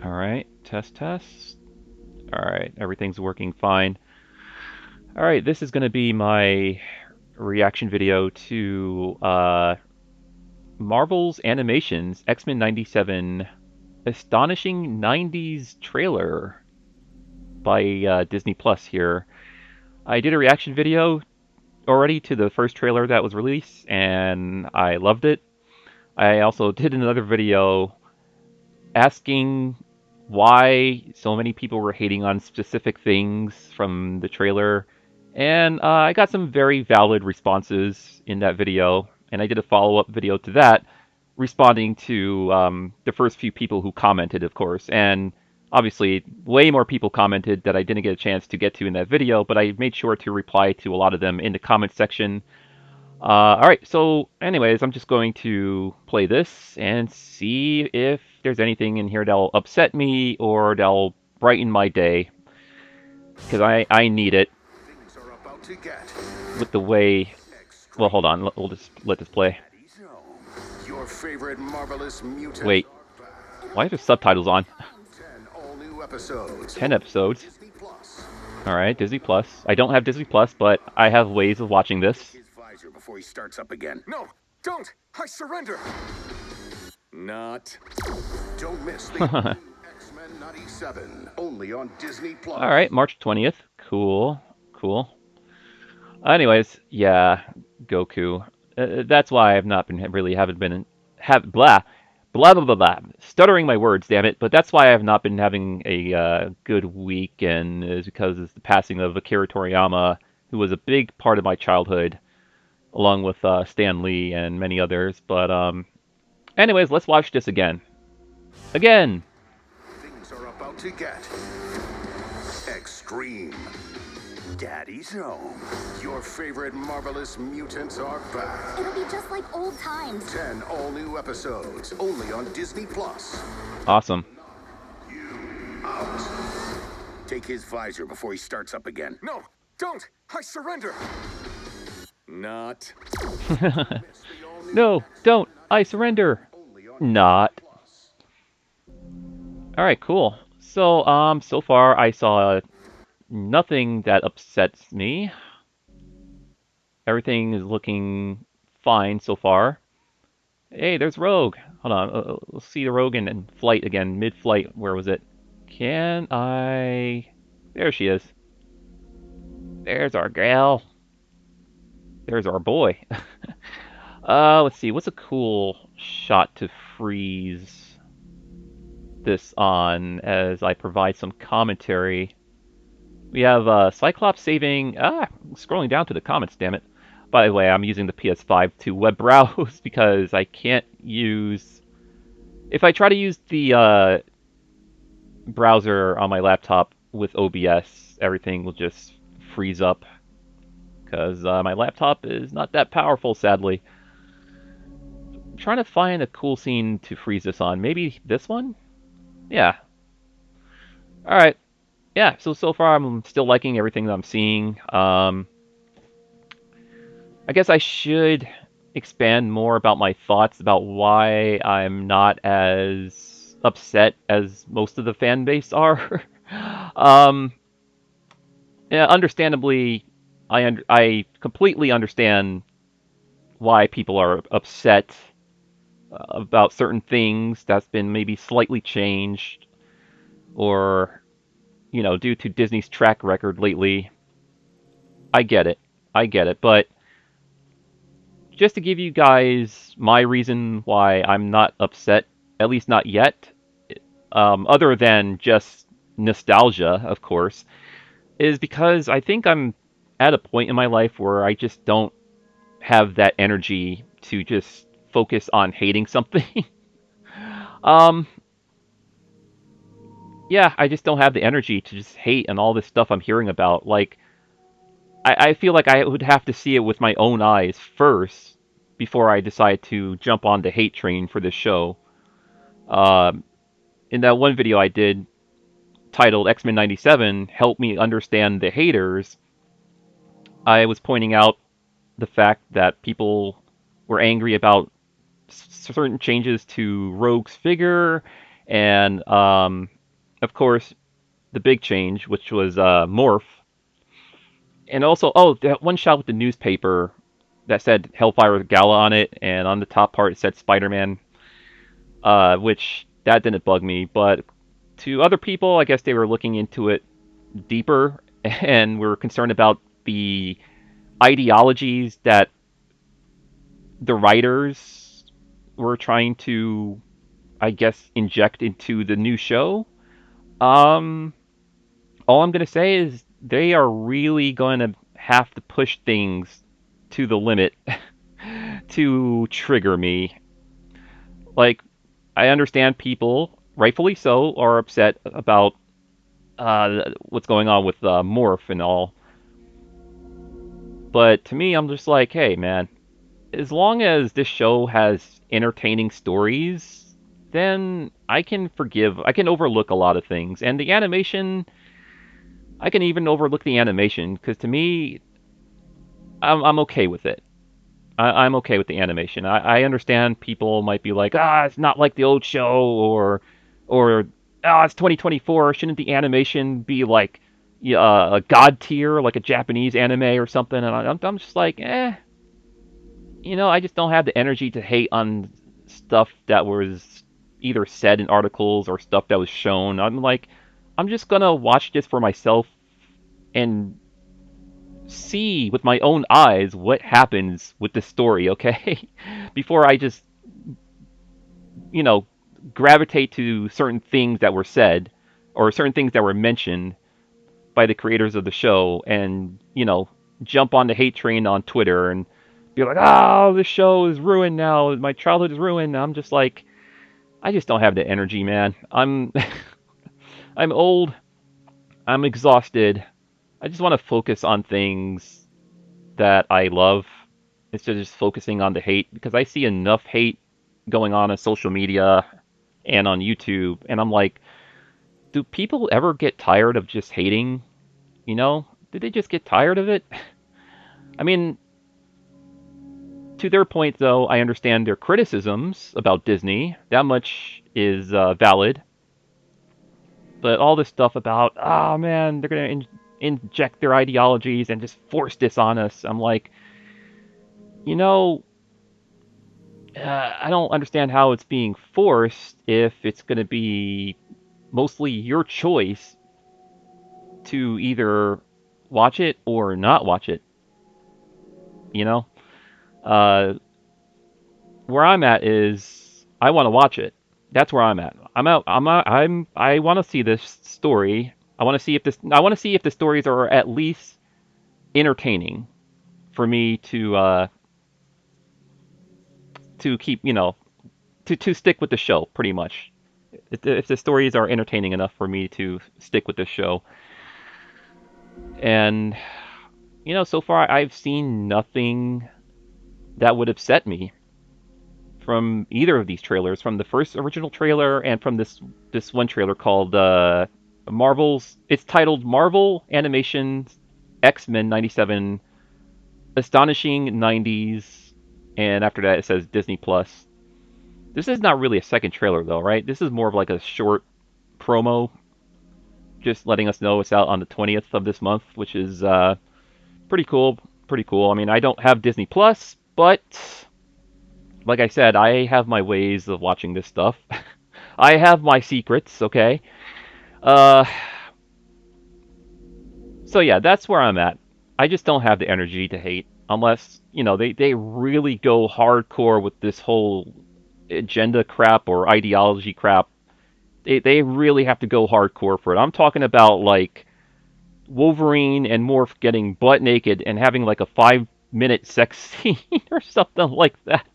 Alright, test. Alright, everything's working fine. Alright, this is going to be my reaction video to Marvel's Animations X-Men 97 Astonishing 90's trailer by Disney Plus here. I did a reaction video already to the first trailer that was released, and I loved it. I also did another video asking why so many people were hating on specific things from the trailer, and I got some very valid responses in that video, and I did a follow-up video to that, responding to the first few people who commented, of course, and obviously way more people commented that I didn't get a chance to get to in that video, but I made sure to reply to a lot of them in the comment section. Alright, so anyways, I'm just going to play this and see if there's anything in here that'll upset me or that'll brighten my day. Because I need it with the way... Well, hold on, we'll just let this play. Your favorite marvelous mutants. Wait, why are there subtitles on? 10 all-new episodes. 10 episodes. Alright, Disney Plus. I don't have Disney Plus, but I have ways of watching this. His visor before he starts up again. No, don't! I surrender! Not. Don't miss the X-Men 97, only on Disney Plus. Alright, March 20th. Cool. Anyways, yeah, Goku. That's why I've not been blah, stuttering my words, damn it. But that's why I've not been having a good week, and is because it's the passing of Akira Toriyama, who was a big part of my childhood, along with Stan Lee and many others. But anyways, let's watch this again. Things are about to get extreme. Daddy's home. Your favorite marvelous mutants are back. It'll be just like old times. 10 all-new episodes, only on Disney Plus. Awesome. Out. Take his visor before he starts up again. No, don't! I surrender! Not. No, don't! I surrender! Not. Alright, cool. So, so far I saw nothing that upsets me. Everything is looking fine so far. Hey, there's Rogue. Hold on, let's see the Rogue in flight again, mid-flight. Where was it? Can I... There she is. There's our gal. There's our boy. Let's see, what's a cool shot to freeze this on as I provide some commentary? We have Cyclops saving... scrolling down to the comments, damn it. By the way, I'm using the PS5 to web browse because I can't use... If I try to use the browser on my laptop with OBS, everything will just freeze up. Because my laptop is not that powerful, sadly. I'm trying to find a cool scene to freeze this on. Maybe this one? Yeah. Alright. Yeah, so far I'm still liking everything that I'm seeing. I guess I should expand more about my thoughts about why I'm not as upset as most of the fan base are. Yeah, understandably, I completely understand why people are upset about certain things that's been maybe slightly changed, or due to Disney's track record lately. I get it, but just to give you guys my reason why I'm not upset, at least not yet, other than just nostalgia, of course, is because I think I'm at a point in my life where I just don't have that energy to just focus on hating something. um, yeah, I just don't have the energy to just hate and all this stuff I'm hearing about. Like, I feel like I would have to see it with my own eyes first before I decide to jump on the hate train for this show. In that one video I did titled X-Men 97, Help Me Understand the Haters, I was pointing out the fact that people were angry about certain changes to Rogue's figure, and of course, the big change, which was Morph, and also that one shot with the newspaper that said Hellfire Gala on it, and on the top part it said Spider-Man, which that didn't bug me, but to other people, I guess they were looking into it deeper and were concerned about the ideologies that the writers were trying to, I guess, inject into the new show. Um, all I'm gonna say is they are really going to have to push things to the limit to trigger me. Like, I understand people, rightfully so, are upset about what's going on with Morph and all, but to me, I'm just like, hey, man, as long as this show has entertaining stories, then I can overlook a lot of things. And the animation, I can even overlook the animation because to me, I'm okay with it. I'm okay with the animation. I understand people might be like, it's not like the old show, or it's 2024. Shouldn't the animation be like a god tier, like a Japanese anime or something? And I'm just like, I just don't have the energy to hate on stuff that was either said in articles or stuff that was shown. I'm like, I'm just gonna watch this for myself and see with my own eyes what happens with the story, okay? Before I just, you know, gravitate to certain things that were said or certain things that were mentioned by the creators of the show and, jump on the hate train on Twitter and be like, oh, this show is ruined now. My childhood is ruined. I'm just like, I just don't have the energy, man. I'm old. I'm exhausted. I just want to focus on things that I love instead of just focusing on the hate because I see enough hate going on social media and on YouTube, and I'm like, do people ever get tired of just hating? Did they just get tired of it? I mean, to their point, though, I understand their criticisms about Disney. That much is valid. But all this stuff about, oh man, they're going to inject their ideologies and just force this on us. I'm like, you know, I don't understand how it's being forced if it's going to be mostly your choice to either watch it or not watch it. You know, uh, where I'm at is I want to watch it. That's where I'm at. I'm out. I want to see this story. I want to see if this. I want to see if the stories are at least entertaining for me to keep. To stick with the show. Pretty much. If the stories are entertaining enough for me to stick with the show, and so far I've seen nothing that would upset me from either of these trailers, from the first original trailer and from this one trailer called Marvel's. It's titled Marvel Animation X-Men '97, Astonishing 90's, and after that it says Disney Plus. This is not really a second trailer though, right? This is more of like a short promo, just letting us know it's out on the 20th of this month, which is pretty cool. Pretty cool. I mean, I don't have Disney Plus, but like I said, I have my ways of watching this stuff. I have my secrets, okay? Uh, so yeah, that's where I'm at. I just don't have the energy to hate unless, they really go hardcore with this whole agenda crap or ideology crap. They really have to go hardcore for it. I'm talking about like Wolverine and Morph getting butt naked and having like a 5-minute sex scene or something like that.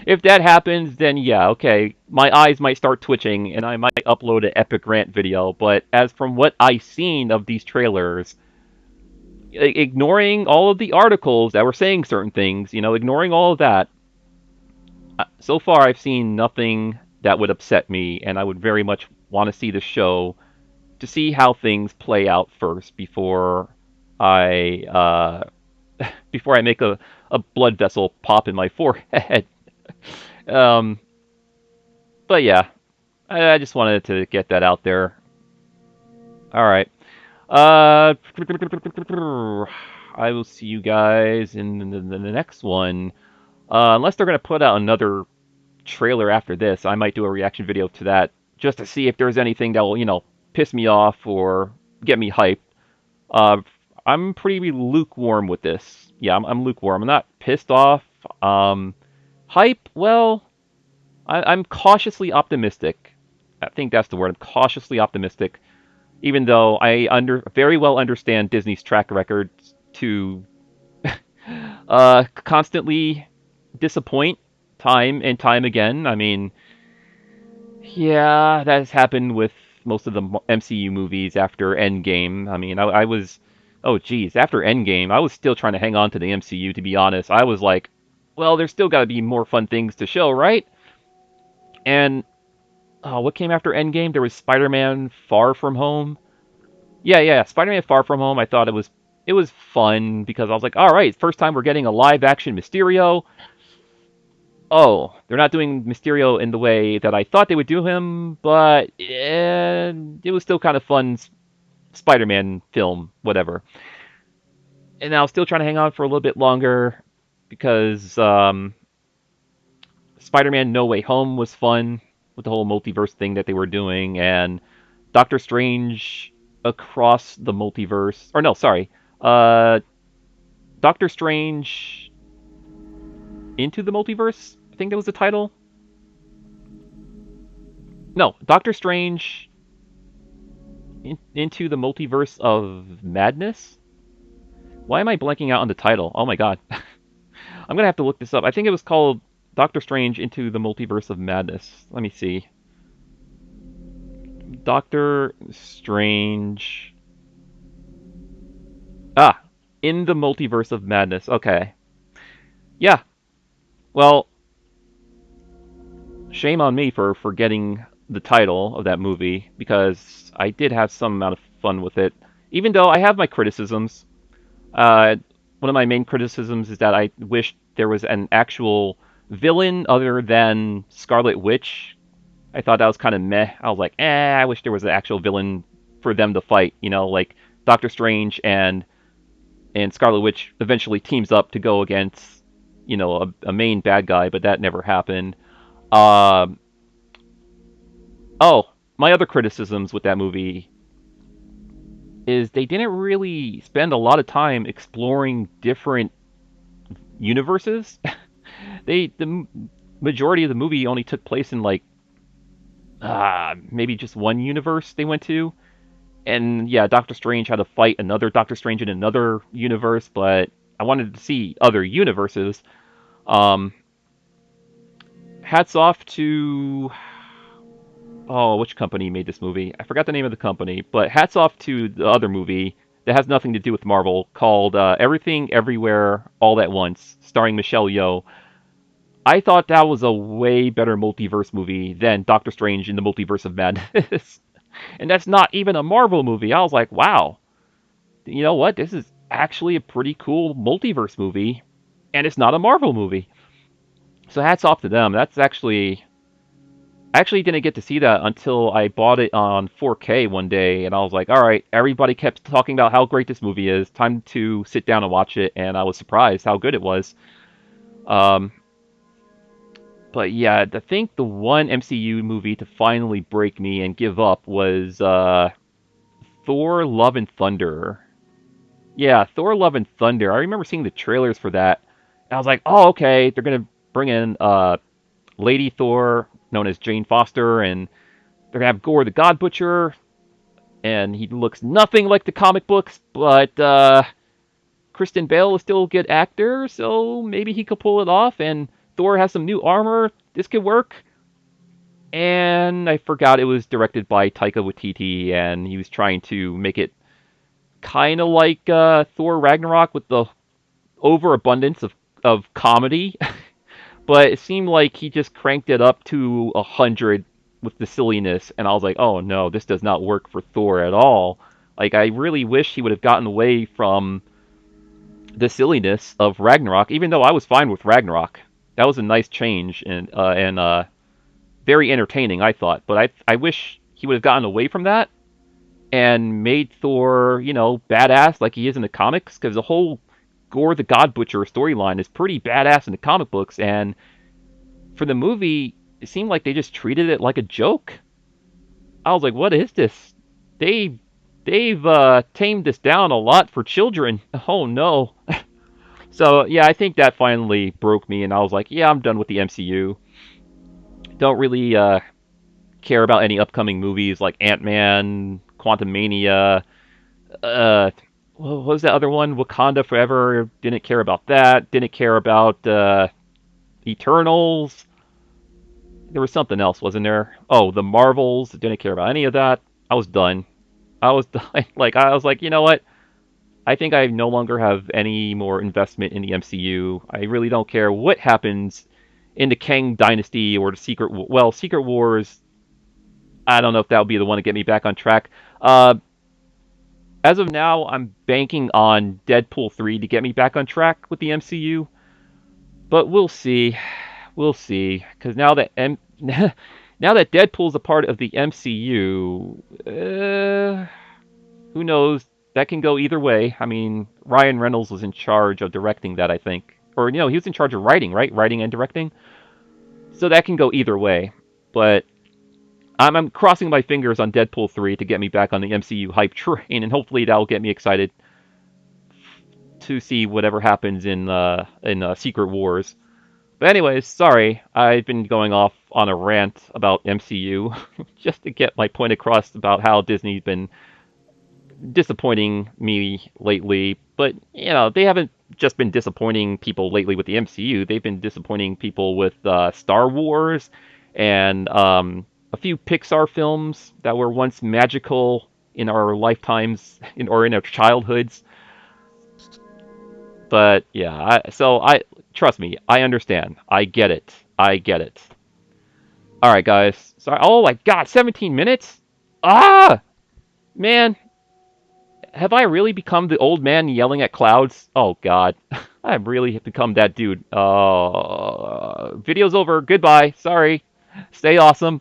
If that happens, then yeah, okay. My eyes might start twitching and I might upload an epic rant video. But as from what I've seen of these trailers, ignoring all of the articles that were saying certain things, ignoring all of that, so far I've seen nothing that would upset me, and I would very much want to see the show to see how things play out first I before I make a blood vessel pop in my forehead. um, but yeah, I just wanted to get that out there. All right. Uh, I will see you guys in the next one. Unless they're gonna put out another trailer after this, I might do a reaction video to that just to see if there's anything that will, piss me off or get me hyped. Uh, I'm pretty lukewarm with this. Yeah, I'm lukewarm. I'm not pissed off. Um, Hype, well, I'm cautiously optimistic. I think that's the word. I'm cautiously optimistic, even though I very well understand Disney's track record to constantly disappoint time and time again. I mean, yeah, that has happened with most of the MCU movies after Endgame. I mean, I was, oh geez, after Endgame, I was still trying to hang on to the MCU. To be honest, I was like, well, there's still got to be more fun things to show, right? And what came after Endgame? There was Spider-Man: Far From Home. Yeah, Spider-Man: Far From Home. I thought it was fun because I was like, all right, first time we're getting a live action Mysterio. Oh, they're not doing Mysterio in the way that I thought they would do him, but it was still kind of fun Spider-Man film, whatever. And I was still trying to hang on for a little bit longer because Spider-Man: No Way Home was fun with the whole multiverse thing that they were doing, and Doctor Strange Across the Multiverse, or no, sorry, uh, Doctor Strange Into the Multiverse. I think that was the title. No, Doctor Strange Into the Multiverse of Madness. Why am I blanking out on the title? Oh my god. I'm gonna have to look this up. I think it was called Doctor Strange Into the Multiverse of Madness. Let me see. Doctor Strange. Ah, in the Multiverse of Madness. Okay. Yeah. Well, shame on me for forgetting the title of that movie because I did have some amount of fun with it. Even though I have my criticisms. Uh, One of my main criticisms is that I wish there was an actual villain other than Scarlet Witch. I thought that was kind of meh. I was like, I wish there was an actual villain for them to fight. Like Doctor Strange and Scarlet Witch eventually teams up to go against, a main bad guy, but that never happened. Um, oh, my other criticisms with that movie is they didn't really spend a lot of time exploring different universes. The majority of the movie only took place in like maybe just one universe they went to, and yeah, Doctor Strange had to fight another Doctor Strange in another universe, but I wanted to see other universes. Um, Hats off to, which company made this movie? I forgot the name of the company, but hats off to the other movie that has nothing to do with Marvel called Everything Everywhere All at Once, starring Michelle Yeoh. I thought that was a way better multiverse movie than Doctor Strange in the Multiverse of Madness. And that's not even a Marvel movie. I was like, wow, you know what? This is actually a pretty cool multiverse movie, and it's not a Marvel movie. So hats off to them. I actually didn't get to see that until I bought it on 4K one day, and I was like, all right, everybody kept talking about how great this movie is. Time to sit down and watch it, and I was surprised how good it was. Um, but yeah, I think the one MCU movie to finally break me and give up was Thor: Love and Thunder. Yeah, Thor: Love and Thunder. I remember seeing the trailers for that, and I was like, oh, okay, they're gonna bring in Lady Thor, known as Jane Foster, and they're gonna have Gore the God Butcher, and he looks nothing like the comic books, but Kristen Bale is still a good actor, so maybe he could pull it off. And Thor has some new armor. This could work. And I forgot it was directed by Taika Waititi, and he was trying to make it kind of like Thor Ragnarok with the overabundance of comedy, but it seemed like he just cranked it up to 100 with the silliness, and I was like, oh no, this does not work for Thor at all. Like, I really wish he would have gotten away from the silliness of Ragnarok, even though I was fine with Ragnarok. That was a nice change, and very entertaining, I thought. But I wish he would have gotten away from that and made Thor, badass like he is in the comics, because the whole Gore the God Butcher storyline is pretty badass in the comic books, and for the movie, it seemed like they just treated it like a joke. I was like, what is this? They they've tamed this down a lot for children. Oh no. So yeah, I think that finally broke me, and I was like, yeah, I'm done with the MCU. Don't really care about any upcoming movies like Ant-Man, Quantumania, uh, what was that other one? Wakanda Forever. Didn't care about that. Didn't care about Eternals. There was something else, wasn't there? Oh, the Marvels. Didn't care about any of that. I was done. I was done. Like I was like, you know what? I think I no longer have any more investment in the MCU. I really don't care what happens in the Kang Dynasty or the Secret Wars. I don't know if that would be the one to get me back on track. Uh, as of now, I'm banking on Deadpool 3 to get me back on track with the MCU, but we'll see. We'll see. Because now that Deadpool's a part of the MCU, who knows? That can go either way. I mean, Ryan Reynolds was in charge of directing that, I think. Or, he was in charge of writing, right? Writing and directing. So that can go either way. But I'm crossing my fingers on Deadpool 3 to get me back on the MCU hype train, and hopefully that'll get me excited to see whatever happens in Secret Wars. But anyways, sorry, I've been going off on a rant about MCU just to get my point across about how Disney's been disappointing me lately. But they haven't just been disappointing people lately with the MCU. They've been disappointing people with Star Wars and a few Pixar films that were once magical in our lifetimes or in our childhoods. But yeah, I trust me, I understand. I get it. I get it. All right, guys. Sorry. Oh my God, 17 minutes? Ah, man, have I really become the old man yelling at clouds? Oh God, I've really become that dude. Video's over. Goodbye. Sorry. Stay awesome.